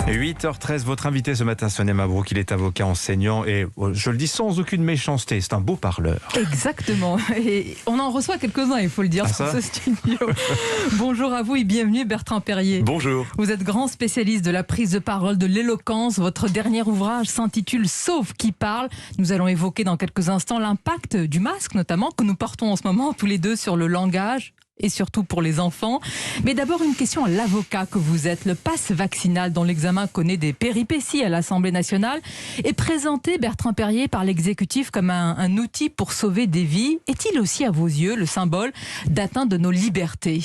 8h13, votre invité ce matin, Sonia Mabrouk, il est avocat enseignant et je le dis sans aucune méchanceté, c'est un beau parleur. Exactement, et on en reçoit quelques-uns, il faut le dire, sur ce studio. Bonjour à vous et bienvenue Bertrand Perrier. Bonjour. Vous êtes grand spécialiste de la prise de parole, de l'éloquence. Votre dernier ouvrage s'intitule Sauf qui parle. Nous allons évoquer dans quelques instants l'impact du masque notamment, que nous portons en ce moment tous les deux sur le langage et surtout pour les enfants. Mais d'abord une question à l'avocat que vous êtes. Le pass vaccinal dont l'examen connaît des péripéties à l'Assemblée nationale est présenté, Bertrand Perrier, par l'exécutif comme un outil pour sauver des vies. Est-il aussi à vos yeux le symbole d'atteinte de nos libertés ?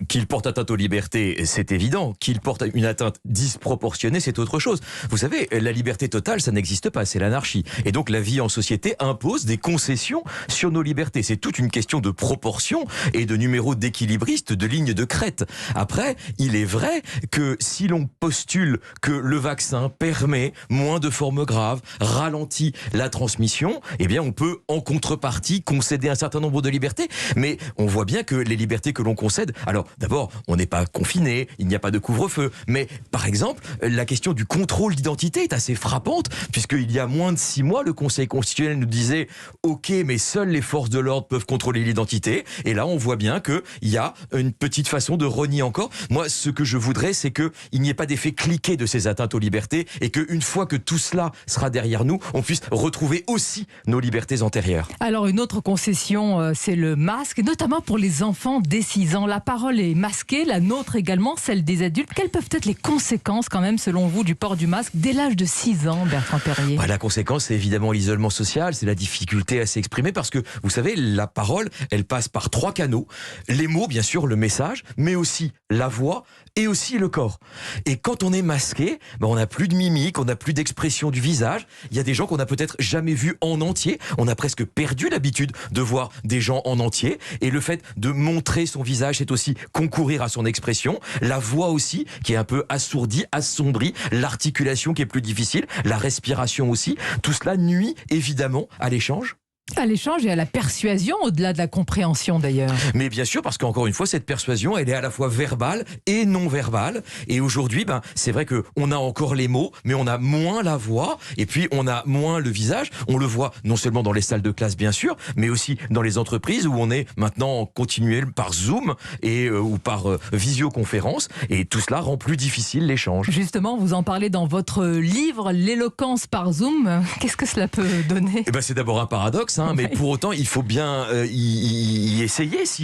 Qu'il porte atteinte aux libertés, c'est évident. Qu'il porte une atteinte disproportionnée, c'est autre chose. Vous savez, la liberté totale, ça n'existe pas, c'est l'anarchie. Et donc la vie en société impose des concessions sur nos libertés. C'est toute une question de proportion et de numéro d'équilibriste, de ligne de crête. Après, il est vrai que si l'on postule que le vaccin permet moins de formes graves, ralentit la transmission, eh bien on peut en contrepartie concéder un certain nombre de libertés. Mais on voit bien que les libertés que l'on concède, alors d'abord, on n'est pas confiné, il n'y a pas de couvre-feu, mais par exemple, la question du contrôle d'identité est assez frappante, puisqu'il y a moins de 6 mois, le Conseil constitutionnel nous disait « Ok, mais seules les forces de l'ordre peuvent contrôler l'identité », et là on voit bien qu'il y a une petite façon de renier encore. Moi, ce que je voudrais, c'est qu'il n'y ait pas d'effet cliqué de ces atteintes aux libertés, et qu'une fois que tout cela sera derrière nous, on puisse retrouver aussi nos libertés antérieures. Alors une autre concession, c'est le masque, notamment pour les enfants dès 6 ans. La parole est masquée, la nôtre également, celle des adultes. Quelles peuvent être les conséquences quand même, selon vous, du port du masque dès l'âge de 6 ans, Bertrand Perrier ? La conséquence, c'est évidemment l'isolement social, c'est la difficulté à s'exprimer, parce que, vous savez, la parole, elle passe par 3 canaux. Les mots, bien sûr, le message, mais aussi la voix et aussi le corps. Et quand on est masqué, on n'a plus de mimique, on n'a plus d'expression du visage. Il y a des gens qu'on n'a peut-être jamais vus en entier. On a presque perdu l'habitude de voir des gens en entier. Et le fait de montrer son visage, c'est aussi concourir à son expression. La voix aussi, qui est un peu assourdie, assombrie. L'articulation qui est plus difficile. La respiration aussi. Tout cela nuit évidemment à l'échange. À l'échange et à la persuasion, au-delà de la compréhension d'ailleurs. Mais bien sûr, parce qu'encore une fois, cette persuasion, elle est à la fois verbale et non verbale. Et aujourd'hui, c'est vrai qu'on a encore les mots, mais on a moins la voix, et puis on a moins le visage. On le voit non seulement dans les salles de classe, bien sûr, mais aussi dans les entreprises où on est maintenant continuel par Zoom et ou par visioconférence. Et tout cela rend plus difficile l'échange. Justement, vous en parlez dans votre livre, L'éloquence par Zoom. Qu'est-ce que cela peut donner ? C'est d'abord un paradoxe. Mais pour autant, il faut bien s'y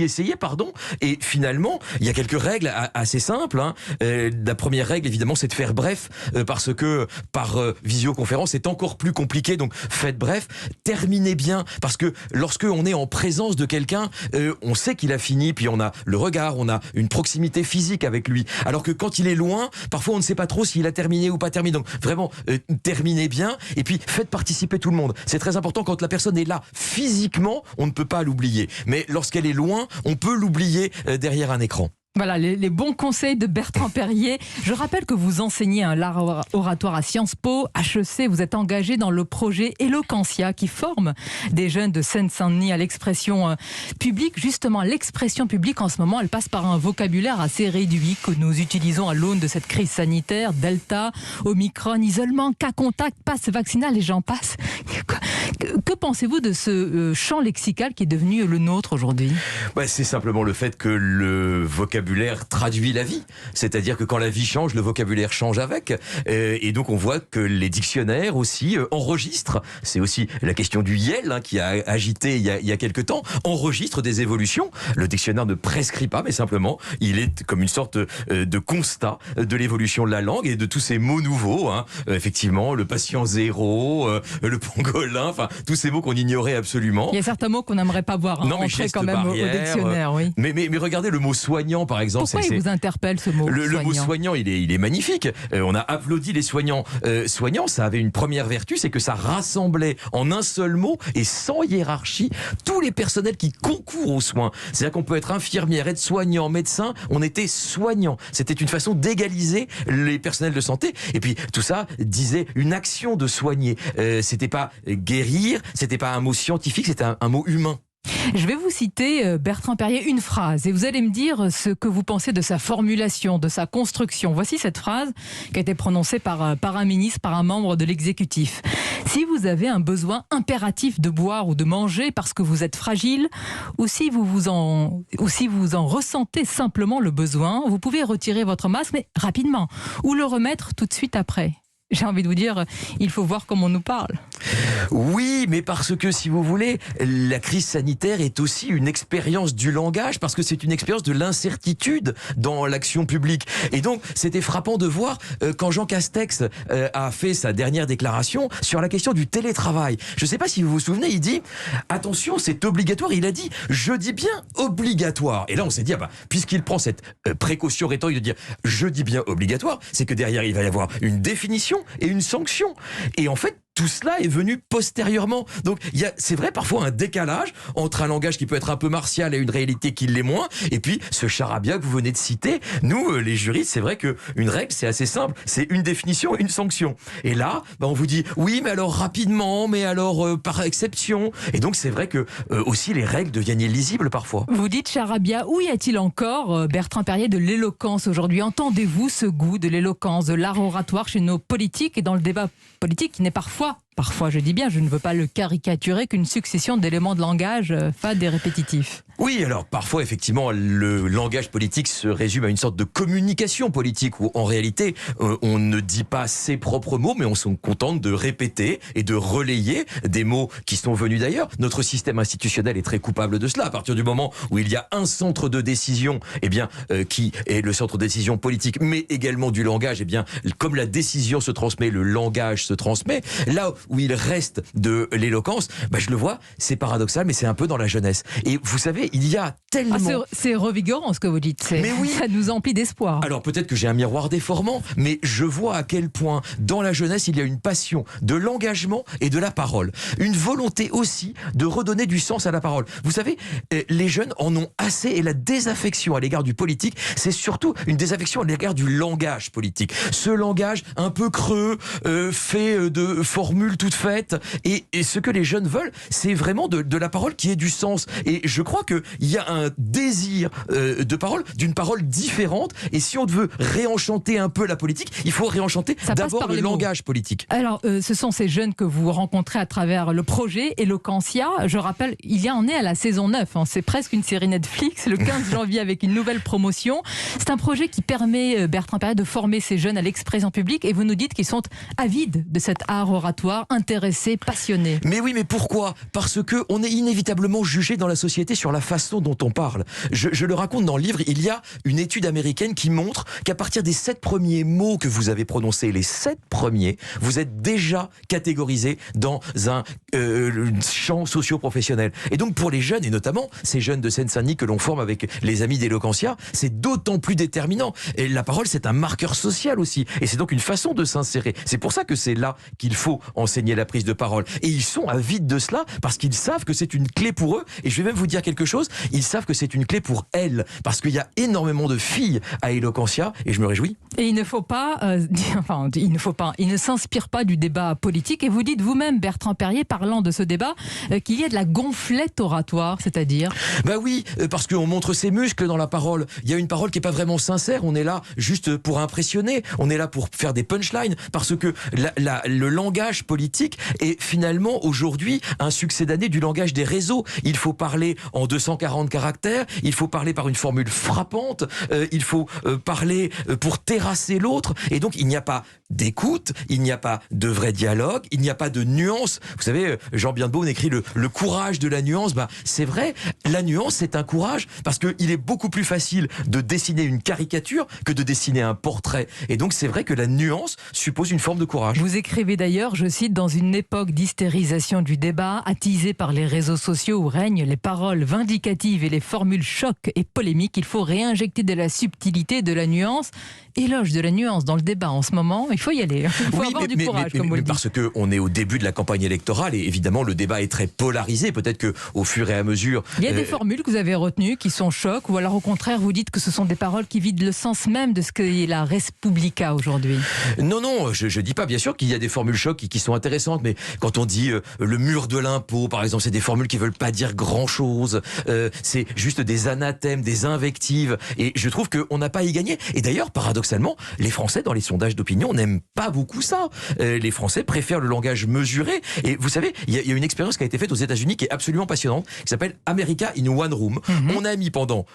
essayer. Et finalement, il y a quelques règles assez simples. La première règle, évidemment, c'est de faire bref, parce que par visioconférence, c'est encore plus compliqué. Donc, faites bref, terminez bien, parce que lorsque on est en présence de quelqu'un, on sait qu'il a fini, puis on a le regard, on a une proximité physique avec lui. Alors que quand il est loin, parfois on ne sait pas trop s'il a terminé ou pas terminé. Donc, vraiment, terminez bien, et puis faites participer tout le monde. C'est très important quand la personne est là. Physiquement, on ne peut pas l'oublier. Mais lorsqu'elle est loin, on peut l'oublier derrière un écran. Voilà, les bons conseils de Bertrand Perrier. Je rappelle que vous enseignez l'art oratoire à Sciences Po, HEC. Vous êtes engagé dans le projet Eloquentia qui forme des jeunes de Seine-Saint-Denis à l'expression publique. Justement, l'expression publique en ce moment, elle passe par un vocabulaire assez réduit que nous utilisons à l'aune de cette crise sanitaire. Delta, Omicron, isolement, cas contact, passe vaccinal et j'en passe. Que pensez-vous de ce champ lexical qui est devenu le nôtre aujourd'hui ? C'est simplement le fait que le vocabulaire traduit la vie. C'est-à-dire que quand la vie change, le vocabulaire change avec. Et donc on voit que les dictionnaires aussi enregistrent. C'est aussi la question du YEL qui a agité il y a quelque temps, enregistre des évolutions. Le dictionnaire ne prescrit pas, mais simplement il est comme une sorte de constat de l'évolution de la langue et de tous ces mots nouveaux. Effectivement, le patient zéro, le pangolin, tous ces mots qu'on ignorait absolument. Il y a certains mots qu'on n'aimerait pas voir entrer quand même au dictionnaire. Oui. Mais regardez le mot soignant, par exemple. Pourquoi il vous interpelle ce mot soignant ? Le mot soignant, il est magnifique. On a applaudi les soignants. Soignant, ça avait une première vertu, c'est que ça rassemblait en un seul mot et sans hiérarchie tous les personnels qui concourent aux soins. C'est-à-dire qu'on peut être infirmière, aide-soignant, médecin, on était soignant. C'était une façon d'égaliser les personnels de santé. Et puis tout ça disait une action de soigner. C'était pas guérir, c'était pas un mot scientifique, c'était un mot humain. Je vais vous citer Bertrand Perrier, une phrase, et vous allez me dire ce que vous pensez de sa formulation, de sa construction. Voici cette phrase qui a été prononcée par un ministre, par un membre de l'exécutif. Si vous avez un besoin impératif de boire ou de manger parce que vous êtes fragile, ou si vous en ressentez simplement le besoin, vous pouvez retirer votre masque, mais rapidement, ou le remettre tout de suite après. J'ai envie de vous dire, il faut voir comment on nous parle. Oui, mais parce que, si vous voulez, la crise sanitaire est aussi une expérience du langage, parce que c'est une expérience de l'incertitude dans l'action publique. Et donc, c'était frappant de voir quand Jean Castex a fait sa dernière déclaration sur la question du télétravail. Je ne sais pas si vous vous souvenez, il dit « Attention, c'est obligatoire ». Il a dit « Je dis bien obligatoire ». Et là, on s'est dit, puisqu'il prend cette précaution rhétorique de dire « Je dis bien obligatoire », c'est que derrière, il va y avoir une définition et une sanction. Et en fait, tout cela est venu postérieurement. Donc, il y a, c'est vrai, parfois un décalage entre un langage qui peut être un peu martial et une réalité qui l'est moins. Et puis, ce charabia que vous venez de citer, nous, les juristes, c'est vrai qu'une règle, c'est assez simple. C'est une définition et une sanction. Et là, on vous dit, oui, mais alors rapidement, mais alors par exception. Et donc, c'est vrai que aussi les règles deviennent illisibles parfois. Vous dites charabia, où y a-t-il encore, Bertrand Perrier, de l'éloquence aujourd'hui? Entendez-vous ce goût de l'éloquence, de l'art oratoire chez nos politiques et dans le débat politique qui n'est parfois, je dis bien, je ne veux pas le caricaturer, qu'une succession d'éléments de langage fades et répétitifs? Oui, alors parfois, effectivement, le langage politique se résume à une sorte de communication politique où, en réalité, on ne dit pas ses propres mots, mais on se contente de répéter et de relayer des mots qui sont venus d'ailleurs. Notre système institutionnel est très coupable de cela. À partir du moment où il y a un centre de décision, qui est le centre de décision politique, mais également du langage, comme la décision se transmet, le langage se transmet. Là où il reste de l'éloquence, je le vois, c'est paradoxal, mais c'est un peu dans la jeunesse. Et vous savez, il y a tellement... c'est revigorant ce que vous dites. Mais oui. Ça nous emplit d'espoir. Alors peut-être que j'ai un miroir déformant, mais je vois à quel point dans la jeunesse il y a une passion de l'engagement et de la parole. Une volonté aussi de redonner du sens à la parole. Vous savez, les jeunes en ont assez, et la désaffection à l'égard du politique, c'est surtout une désaffection à l'égard du langage politique. Ce langage un peu creux, fait de formules toutes faites, et ce que les jeunes veulent, c'est vraiment de la parole qui ait du sens. Et je crois qu'il y a un désir de parole, d'une parole différente, et si on veut réenchanter un peu la politique, il faut réenchanter d'abord le langage politique. Alors, ce sont ces jeunes que vous rencontrez à travers le projet Eloquentia. Je rappelle, il en est à la saison 9, c'est presque une série Netflix, le 15 janvier avec une nouvelle promotion. C'est un projet qui permet, Bertrand Perrier, de former ces jeunes à l'expression publique, et vous nous dites qu'ils sont avides de cet art oratoire, intéressés, passionnés. Mais oui, mais pourquoi? Parce que on est inévitablement jugé dans la société sur la façon dont on parle. Je le raconte dans le livre, il y a une étude américaine qui montre qu'à partir des 7 premiers mots que vous avez prononcés, les 7 premiers, vous êtes déjà catégorisé dans un champ socio-professionnel. Et donc pour les jeunes, et notamment ces jeunes de Seine-Saint-Denis que l'on forme avec les amis d'Eloquentia, c'est d'autant plus déterminant. Et la parole, c'est un marqueur social aussi. Et c'est donc une façon de s'insérer. C'est pour ça que c'est là qu'il faut enseigner la prise de parole. Et ils sont avides de cela parce qu'ils savent que c'est une clé pour eux. Et je vais même vous dire quelque chose, ils savent que c'est une clé pour elles. Parce qu'il y a énormément de filles à Eloquentia, et je me réjouis. Et il ne faut pas, il ne s'inspire pas du débat politique. Et vous dites vous-même, Bertrand Perrier, parlant de ce débat, qu'il y a de la gonflette oratoire, c'est-à-dire? Oui, parce qu'on montre ses muscles dans la parole. Il y a une parole qui n'est pas vraiment sincère. On est là juste pour impressionner. On est là pour faire des punchlines. Parce que le langage politique est finalement aujourd'hui un succédané du langage des réseaux. Il faut parler en 240 caractères. Il faut parler par une formule frappante. Il faut parler pour terrasser l'autre. Et donc, il n'y a pas d'écoute. Il n'y a pas de vrai dialogue. Il n'y a pas de nuance. Vous savez, Jean Biendebaune écrit le courage de la nuance. C'est vrai, la nuance, c'est un courage parce qu'il est beaucoup plus facile de dessiner une caricature que de dessiner un portrait. Et donc, c'est vrai que la nuance suppose une forme de courage. Vous écrivez d'ailleurs, je cite, dans une époque d'hystérisation du débat, attisée par les réseaux sociaux où règnent les paroles vindicatives et les formules chocs et polémiques, il faut réinjecter de la subtilité, de la nuance. éloge de la nuance dans le débat en ce moment. Il faut y aller. Il faut avoir du courage, comme vous le dites. Parce qu'on est au début de la campagne électorale et évidemment le débat est très polarisé. Peut-être qu'au fur et à mesure... Il y a des formules que vous avez retenues qui sont chocs, ou alors au contraire vous dites que ce sont des paroles qui vident le sens même de ce qu'est la Respublica aujourd'hui. Non, je dis pas, bien sûr qu'il y a des formules chocs qui sont intéressantes, mais quand on dit le mur de l'impôt, par exemple, c'est des formules qui veulent pas dire grand-chose, c'est juste des anathèmes, des invectives, et je trouve qu'on n'a pas à y gagner. Et d'ailleurs, paradoxalement, les Français, dans les sondages d'opinion, n'aiment pas beaucoup ça. Les Français préfèrent le langage mesuré, et vous savez, il y a une expérience qui a été faite aux États-Unis qui est absolument passionnante, qui s'appelle America in One Room. On a mis pendant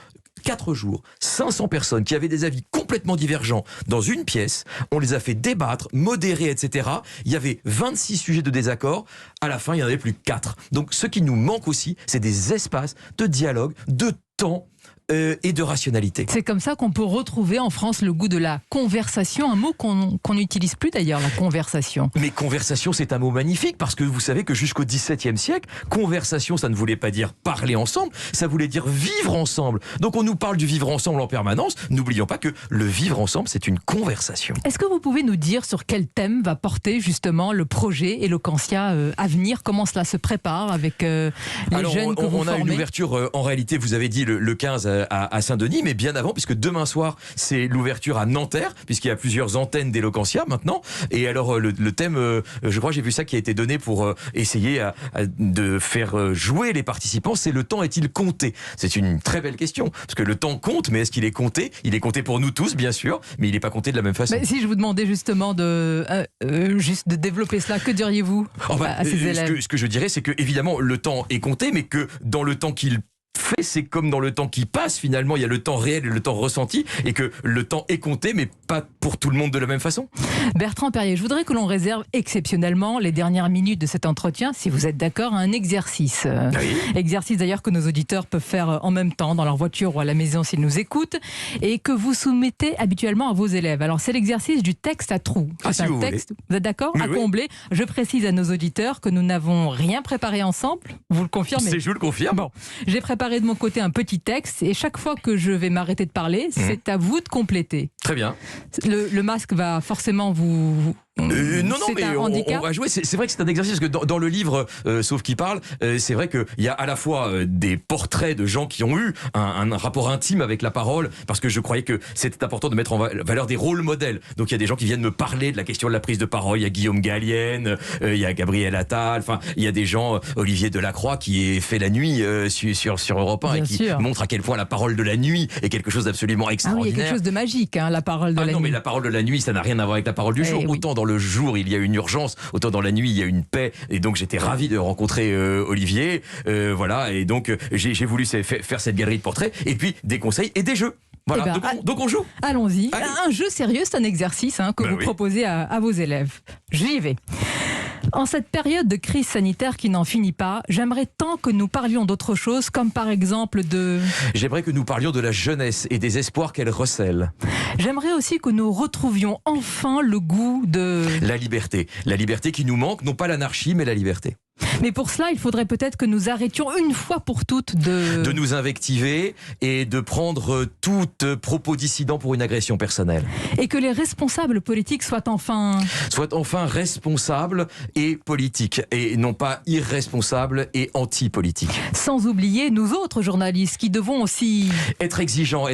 4 jours, 500 personnes qui avaient des avis complètement divergents dans une pièce. On les a fait débattre, modérer, etc. Il y avait 26 sujets de désaccord. À la fin, il n'y en avait plus que 4. Donc, ce qui nous manque aussi, c'est des espaces de dialogue, de temps et de rationalité. C'est comme ça qu'on peut retrouver en France le goût de la conversation, un mot qu'on n'utilise plus d'ailleurs, la conversation. Mais conversation, c'est un mot magnifique parce que vous savez que jusqu'au XVIIe siècle, conversation, ça ne voulait pas dire parler ensemble, ça voulait dire vivre ensemble. Donc on nous parle du vivre ensemble en permanence. N'oublions pas que le vivre ensemble, c'est une conversation. Est-ce que vous pouvez nous dire sur quel thème va porter justement le projet Eloquentia à venir? Comment cela se prépare avec les jeunes que vous formez? On a une ouverture, en réalité, vous avez dit le 15 à Saint-Denis, mais bien avant, puisque demain soir, c'est l'ouverture à Nanterre, puisqu'il y a plusieurs antennes d'Eloquentia maintenant. Et alors, le thème, je crois, j'ai vu ça qui a été donné pour essayer de faire jouer les participants, c'est le temps est-il compté? C'est une très belle question, parce que le temps compte, mais est-ce qu'il est compté? Il est compté pour nous tous, bien sûr, mais il n'est pas compté de la même façon. Mais si je vous demandais justement juste de développer cela, que diriez-vous à ces élèves? Ce que je dirais, c'est que évidemment, le temps est compté, mais que dans le temps qu'il fait, c'est comme dans le temps qui passe, finalement, il y a le temps réel et le temps ressenti, et que le temps est compté, mais pas pour tout le monde de la même façon. Bertrand Perrier, je voudrais que l'on réserve exceptionnellement les dernières minutes de cet entretien, si vous êtes d'accord, à un exercice. Oui. Exercice d'ailleurs que nos auditeurs peuvent faire en même temps, dans leur voiture ou à la maison s'ils nous écoutent, et que vous soumettez habituellement à vos élèves. Alors c'est l'exercice du texte à trous. C'est un texte, vous êtes d'accord, à combler. Je précise à nos auditeurs que nous n'avons rien préparé ensemble, vous le confirmez? Je le confirme. Bon, j'ai préparé de mon côté un petit texte et chaque fois que je vais m'arrêter de parler, c'est à vous de compléter. Très bien. Le masque va forcément vous... non, mais on va jouer. C'est vrai que c'est un exercice que dans le livre Sauf qui parle, c'est vrai qu'il y a à la fois des portraits de gens qui ont eu un rapport intime avec la parole, parce que je croyais que c'était important de mettre en valeur des rôles modèles. Donc il y a des gens qui viennent me parler de la question de la prise de parole. Il y a Guillaume Gallienne, il y a Gabriel Attal, enfin il y a des gens, Olivier Delacroix qui fait la nuit sur Europe 1 et qui montre à quel point la parole de la nuit est quelque chose d'absolument extraordinaire. Ah oui, il y a quelque chose de magique, hein, la parole de la nuit. Non, mais la parole de la nuit, ça n'a rien à voir avec la parole du jour. Autant dans le jour, il y a une urgence, autant dans la nuit, il y a une paix. Et donc, j'étais ravi de rencontrer Olivier. Voilà, et donc, j'ai voulu faire cette galerie de portraits. Et puis, des conseils et des jeux. Voilà, donc on joue. Allons-y. Un jeu sérieux, c'est un exercice que vous proposez à vos élèves. J'y vais. En cette période de crise sanitaire qui n'en finit pas, j'aimerais tant que nous parlions d'autre chose, comme par exemple de... J'aimerais que nous parlions de la jeunesse et des espoirs qu'elle recèle. J'aimerais aussi que nous retrouvions enfin le goût de... La liberté. La liberté qui nous manque, non pas l'anarchie, mais la liberté. Mais pour cela, il faudrait peut-être que nous arrêtions une fois pour toutes de nous invectiver et de prendre toute propos dissident pour une agression personnelle. Et que les responsables politiques soient enfin responsables et politiques, et non pas irresponsables et anti-politiques. Sans oublier nous autres journalistes qui devons aussi... Être exigeants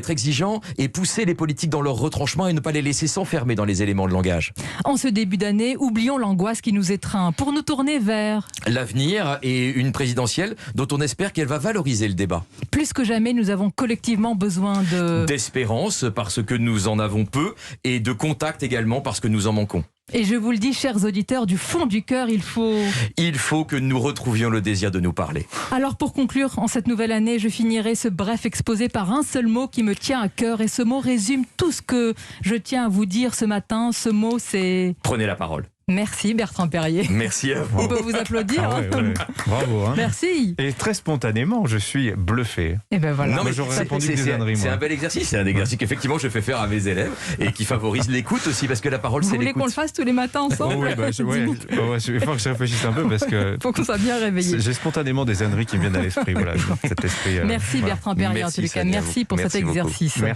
et pousser les politiques dans leur retranchement et ne pas les laisser s'enfermer dans les éléments de langage. En ce début d'année, oublions l'angoisse qui nous étreint pour nous tourner vers... l'avenir et une présidentielle dont on espère qu'elle va valoriser le débat. Plus que jamais, nous avons collectivement besoin d'espérance parce que nous en avons peu et de contact également parce que nous en manquons. Et je vous le dis, chers auditeurs, du fond du cœur, il faut que nous retrouvions le désir de nous parler. Alors pour conclure, en cette nouvelle année, je finirai ce bref exposé par un seul mot qui me tient à cœur, et ce mot résume tout ce que je tiens à vous dire ce matin. Ce mot, c'est... Prenez la parole. Merci Bertrand Perrier. Merci à vous. On peut vous applaudir. Bravo. Merci. Et très spontanément, je suis bluffé. Et ben voilà. Non, mais j'aurais répondu des âneries. C'est un bel exercice. C'est un exercice qu'effectivement je fais faire à mes élèves et qui favorise l'écoute aussi, parce que la parole, c'est l'écoute. Vous voulez qu'on le fasse tous les matins ensemble? Oui, il faut que je réfléchisse un peu parce que... faut qu'on soit bien réveillé. J'ai spontanément des âneries qui me viennent à l'esprit. Voilà, cet esprit. Merci Bertrand Perrier en tous les cas. Merci pour cet exercice.